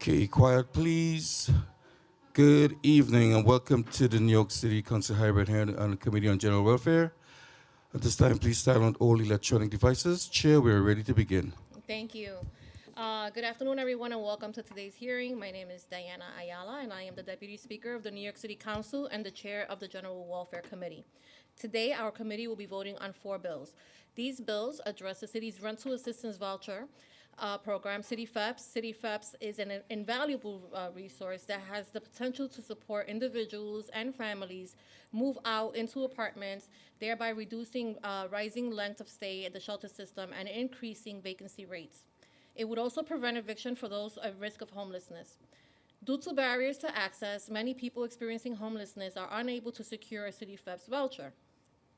Okay, quiet please. Good evening and welcome to the New York City Council hybrid hearing on the Committee on General Welfare. At this time, please silence all electronic devices. Chair, we are ready to begin. Thank you. Good afternoon, everyone, and welcome to today's hearing. My name is Diana Ayala, and I am the Deputy Speaker of the New York City Council and the Chair of the General Welfare Committee. Today, our committee will be voting on 4 bills. These bills address the city's rental assistance voucher program, City FEPS. City FEPS is an invaluable resource that has the potential to support individuals and families move out into apartments, thereby reducing rising length of stay at the shelter system and increasing vacancy rates. It would also prevent eviction for those at risk of homelessness. Due to barriers to access, many people experiencing homelessness are unable to secure a City FEPS voucher.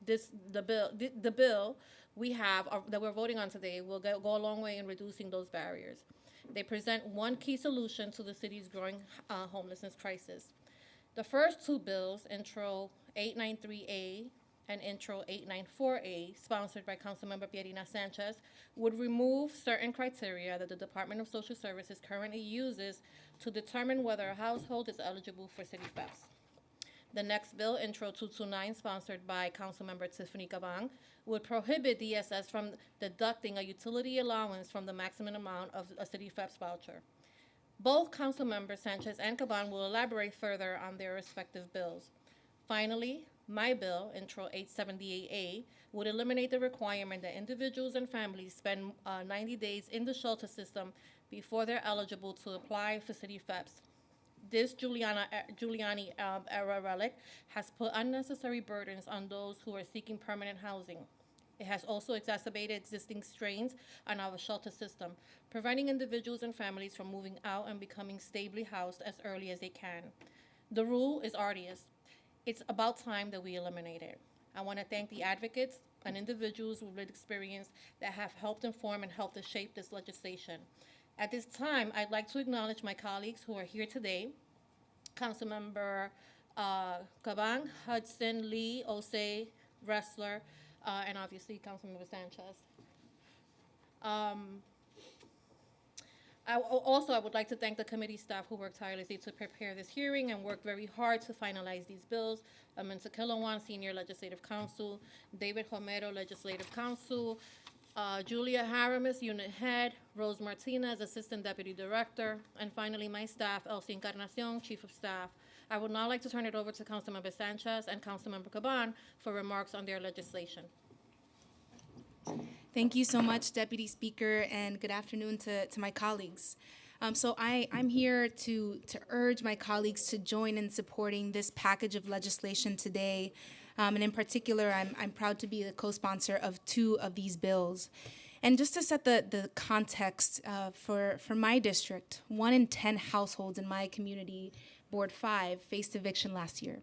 The bill we have that we're voting on today will go a long way in reducing those barriers. They present one key solution to the city's growing homelessness crisis. The first 2 bills, Intro 893A and Intro 894A, sponsored by Councilmember Pierina Sanchez, would remove certain criteria that the Department of Social Services currently uses to determine whether a household is eligible for City FEPS. The next bill, Intro 229, sponsored by Councilmember Tiffany Caban, would prohibit DSS from deducting a utility allowance from the maximum amount of a City FEPS voucher. Both Councilmembers Sanchez and Caban will elaborate further on their respective bills. Finally, my bill, Intro 878A, would eliminate the requirement that individuals and families spend 90 days in the shelter system before they're eligible to apply for City FEPS. This Giuliani era relic has put unnecessary burdens on those who are seeking permanent housing. It has also exacerbated existing strains on our shelter system, preventing individuals and families from moving out and becoming stably housed as early as they can. The rule is arduous. It's about time that we eliminate it. I want to thank the advocates and individuals with lived experience that have helped inform and helped to shape this legislation. At this time, I'd like to acknowledge my colleagues who are here today: Councilmember Caban, Hudson, Lee, Osei, Wrestler, and obviously Councilmember Sanchez. Um, I would like to thank the committee staff who worked tirelessly to prepare this hearing and worked very hard to finalize these bills. Aminta Kilawan, Senior Legislative Counsel, David Homero, Legislative Counsel, Julia Haramis, Unit Head, Rose Martinez, Assistant Deputy Director, and finally my staff, Elsie Encarnacion, Chief of Staff. I would now like to turn it over to Councilmember Sanchez and Councilmember Caban for remarks on their legislation. Thank you so much, Deputy Speaker, and good afternoon to my colleagues. I'm here to urge my colleagues to join in supporting this package of legislation today. And in particular, I'm proud to be the co-sponsor of 2 of these bills. And just to set the context for my district, 1 in 10 households in my community, Board 5, faced eviction last year.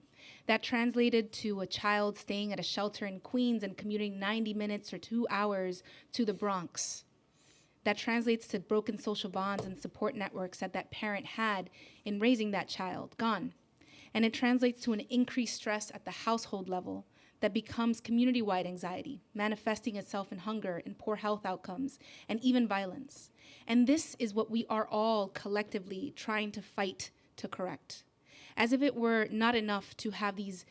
That translated to a child staying at a shelter in Queens and commuting 90 minutes or 2 hours to the Bronx. That translates to broken social bonds and support networks that parent had in raising that child, gone. And it translates to an increased stress at the household level that becomes community-wide anxiety, manifesting itself in hunger and poor health outcomes, and even violence. And this is what we are all collectively trying to fight to correct. As if it were not enough to have these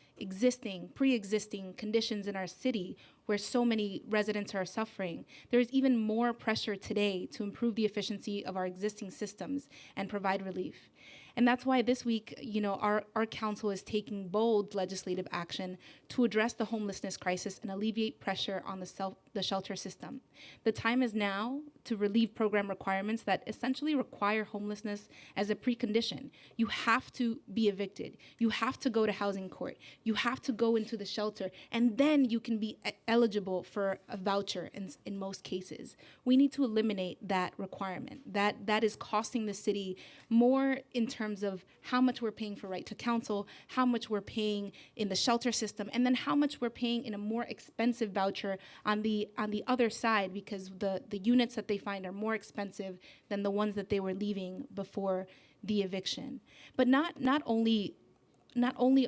pre-existing conditions in our city where so many residents are suffering, there is even more pressure today to improve the efficiency of our existing systems and provide relief. And that's why this week, our council is taking bold legislative action to address the homelessness crisis and alleviate pressure on the shelter system. The time is now to relieve program requirements that essentially require homelessness as a precondition. You have to be evicted. You have to go to housing court. You have to go into the shelter, and then you can be eligible for a voucher in most cases. We need to eliminate that requirement. That is costing the city more in terms of how much we're paying for right to counsel, how much we're paying in the shelter system, and then how much we're paying in a more expensive voucher on the other side, because the units that they find are more expensive than the ones that they were leaving before the eviction. But not only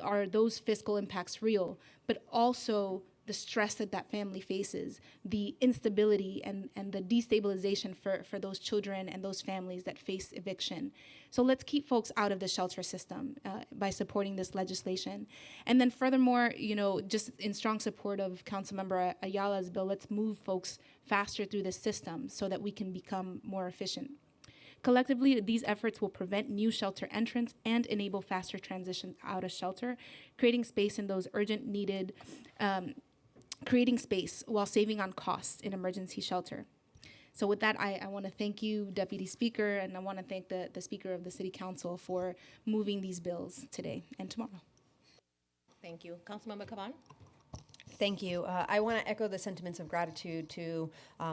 are those fiscal impacts real, but also the stress that that family faces, the instability and the destabilization for those children and those families that face eviction. So let's keep folks out of the shelter system by supporting this legislation. And then furthermore, just in strong support of Councilmember Ayala's bill, let's move folks faster through the system so that we can become more efficient. Collectively, these efforts will prevent new shelter entrants and enable faster transition out of shelter, creating space in those urgent needed, creating space while saving on costs in emergency shelter. So with that, I want to thank you, Deputy Speaker, and I want to thank the Speaker of the City Council for moving these bills today and tomorrow. Thank you. Councilmember Caban? Thank you. I want to echo the sentiments of gratitude to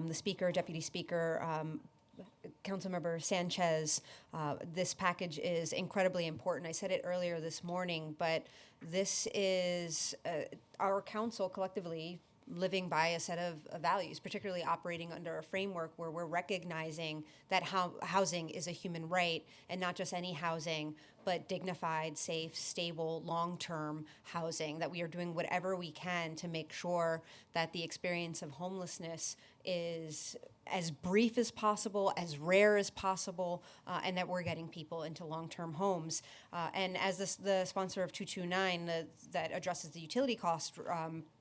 the Speaker, Deputy Speaker, Councilmember Sanchez. This package is incredibly important. I said it earlier this morning, but this is our council collectively living by a set of values, particularly operating under a framework where we're recognizing that housing is a human right, and not just any housing, but dignified, safe, stable, long-term housing, that we are doing whatever we can to make sure that the experience of homelessness is as brief as possible, as rare as possible, and that we're getting people into long-term homes. And as the sponsor of 229 that addresses the utility cost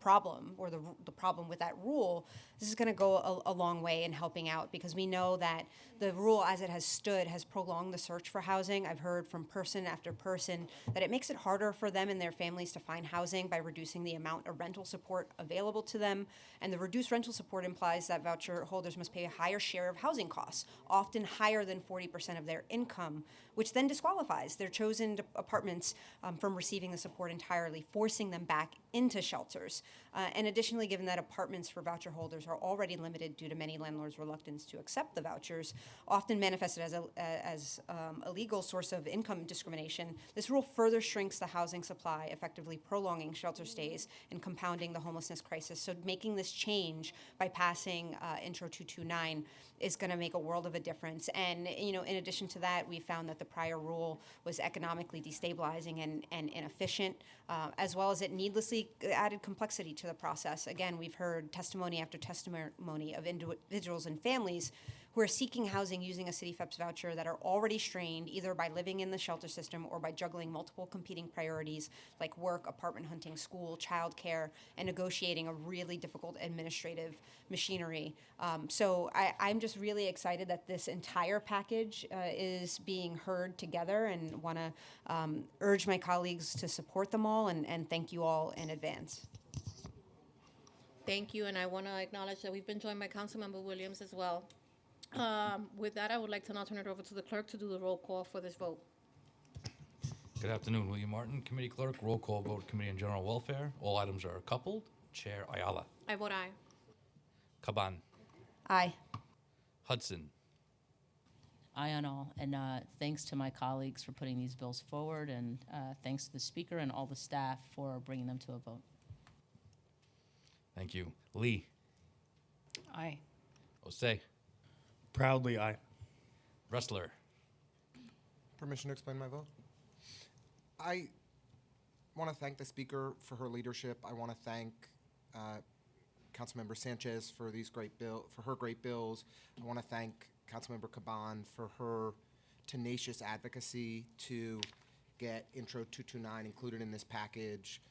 problem, or the problem with that rule, this is going to go a long way in helping out, because we know that the rule as it has stood has prolonged the search for housing. I've heard from person after person that it makes it harder for them and their families to find housing by reducing the amount of rental support available to them. And the reduced rental support implies that voucher holders must pay a higher share of housing costs, often higher than 40% of their income, which then disqualifies their chosen apartments from receiving the support entirely, forcing them back into shelters. And additionally, given that apartments for voucher holders are already limited due to many landlords' reluctance to accept the vouchers, often manifested as a legal source of income discrimination, this rule further shrinks the housing supply, effectively prolonging shelter stays and compounding the homelessness crisis. So making this change by passing Intro 229 is going to make a world of a difference. And in addition to that, we found that the prior rule was economically destabilizing and inefficient, as well as it needlessly added complexity to the process. Again, we've heard testimony after testimony of individuals and families who are seeking housing using a City FEPS voucher that are already strained either by living in the shelter system or by juggling multiple competing priorities like work, apartment hunting, school, childcare, and negotiating a really difficult administrative machinery. So I'm just really excited that this entire package is being heard together, and want to urge my colleagues to support them all, and thank you all in advance. Thank you, and I want to acknowledge that we've been joined by Councilmember Williams as well. With that, I would like to now turn it over to the clerk to do the roll call for this vote. Good afternoon, William Martin, Committee Clerk. Roll call vote, Committee on General Welfare. All items are coupled. Chair Ayala. I vote aye. Caban. Aye. Hudson. Aye on all, and thanks to my colleagues for putting these bills forward, and thanks to the Speaker and all the staff for bringing them to a vote. Thank you. Lee. Aye. Osei. Proudly aye. Ressler. Permission to explain my vote? I want to thank the Speaker for her leadership. I want to thank Councilmember Sanchez for her great bills. I want to thank Councilmember Caban for her tenacious advocacy to get Intro 229 included in this package,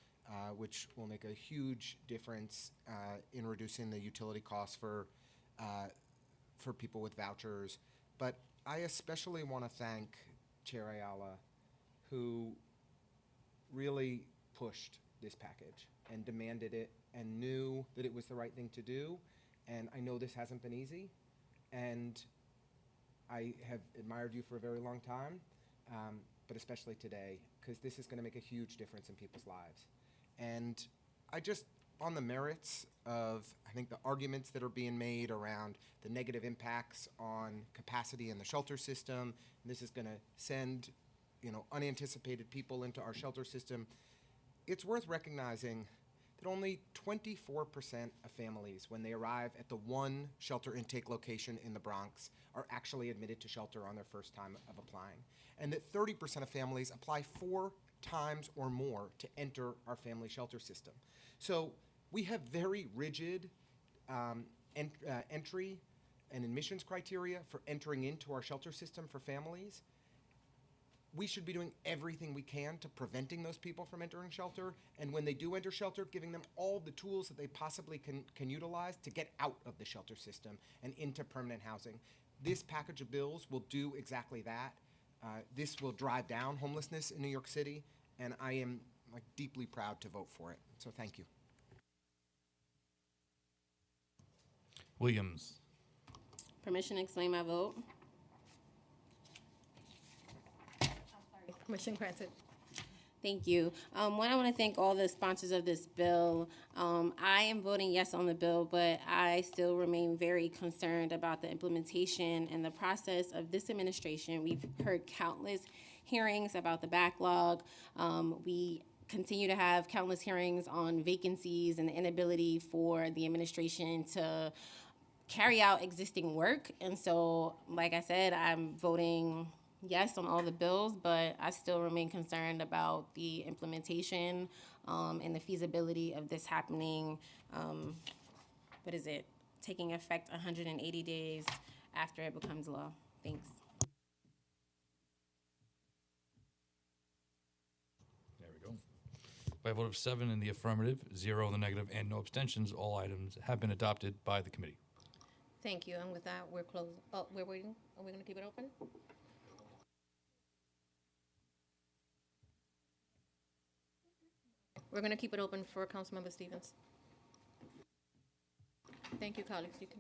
which will make a huge difference in reducing the utility costs for people with vouchers. But I especially want to thank Chair Ayala, who really pushed this package and demanded it and knew that it was the right thing to do. And I know this hasn't been easy, and I have admired you for a very long time, but especially today, because this is going to make a huge difference in people's lives. And on the merits of, I think, the arguments that are being made around the negative impacts on capacity in the shelter system, and this is going to send, unanticipated people into our shelter system, it's worth recognizing that only 24% of families, when they arrive at the one shelter intake location in the Bronx, are actually admitted to shelter on their first time of applying, and that 30% of families apply 4 times or more to enter our family shelter system. So We have very rigid entry and admissions criteria for entering into our shelter system for families. We should be doing everything we can to preventing those people from entering shelter, and when they do enter shelter, giving them all the tools that they possibly can utilize to get out of the shelter system and into permanent housing. This package of bills will do exactly that. This will drive down homelessness in New York City, and I am deeply proud to vote for it. So thank you. Williams. Permission to explain my vote? Permission granted. Thank you. One, I want to thank all the sponsors of this bill. I am voting yes on the bill, but I still remain very concerned about the implementation and the process of this administration. We've heard countless hearings about the backlog. We continue to have countless hearings on vacancies and the inability for the administration to carry out existing work. And so, like I said, I'm voting yes on all the bills, but I still remain concerned about the implementation and the feasibility of this happening. Taking effect 180 days after it becomes law. Thanks. There we go. By a vote of 7 in the affirmative, 0 in the negative, and no abstentions, all items have been adopted by the committee. Thank you. And with that, we're closed. Oh, we're waiting. Are we going to keep it open? We're going to keep it open for Councilmember Stevens. Thank you, colleagues. You can.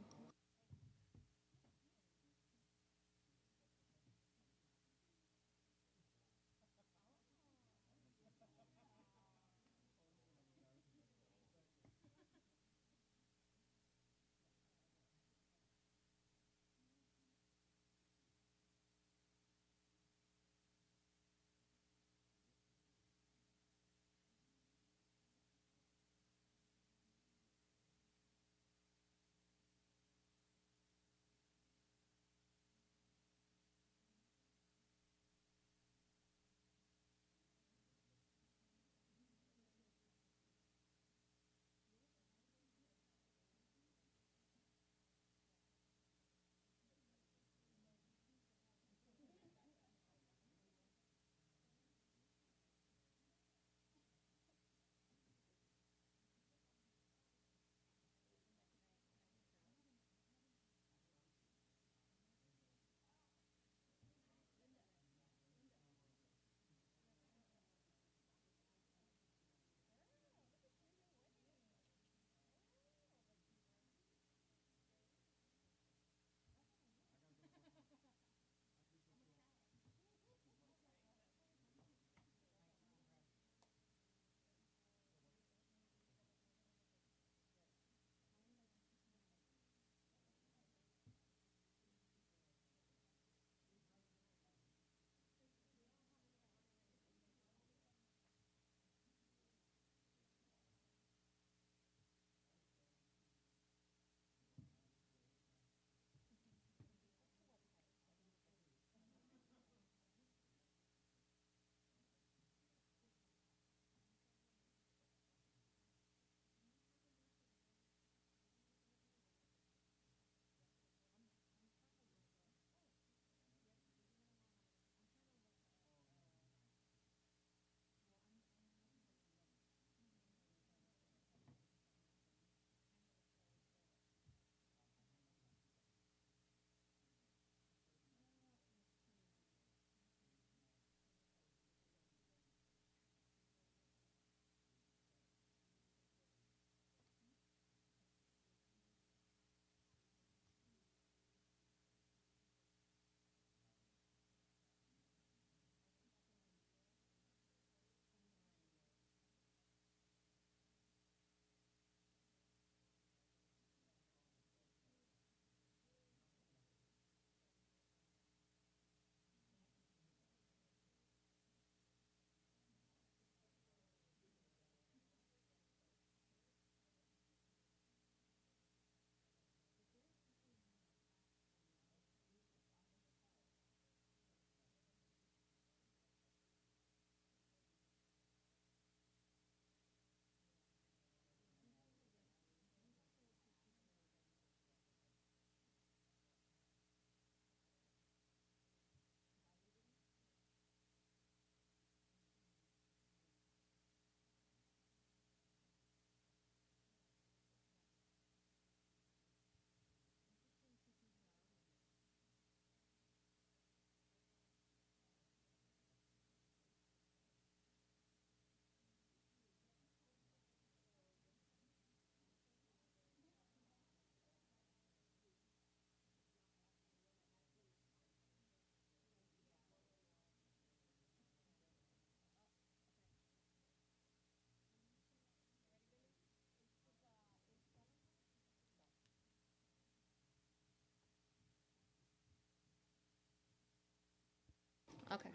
Okay,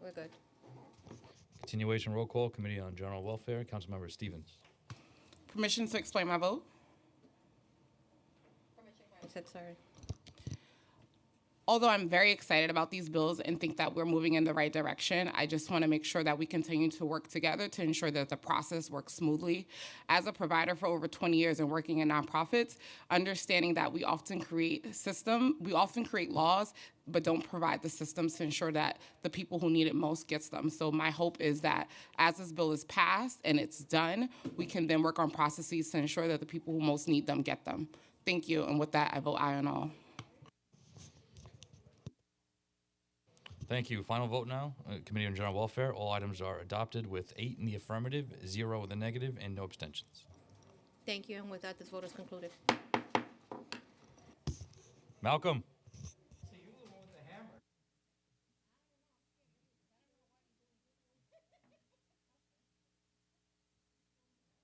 we're good. Continuation roll call, Committee on General Welfare, Councilmember Stevens. Permission to explain my vote? I said sorry. Although I'm very excited about these bills and think that we're moving in the right direction, I just want to make sure that we continue to work together to ensure that the process works smoothly. As a provider for over 20 years and working in nonprofits, understanding that we often create laws, but don't provide the systems to ensure that the people who need it most gets them. So my hope is that as this bill is passed and it's done, we can then work on processes to ensure that the people who most need them get them. Thank you, and with that, I vote aye on all. Thank you. Final vote now. Committee on General Welfare. All items are adopted with 8 in the affirmative, 0 in the negative, and no abstentions. Thank you, and with that, this vote is concluded. Malcolm.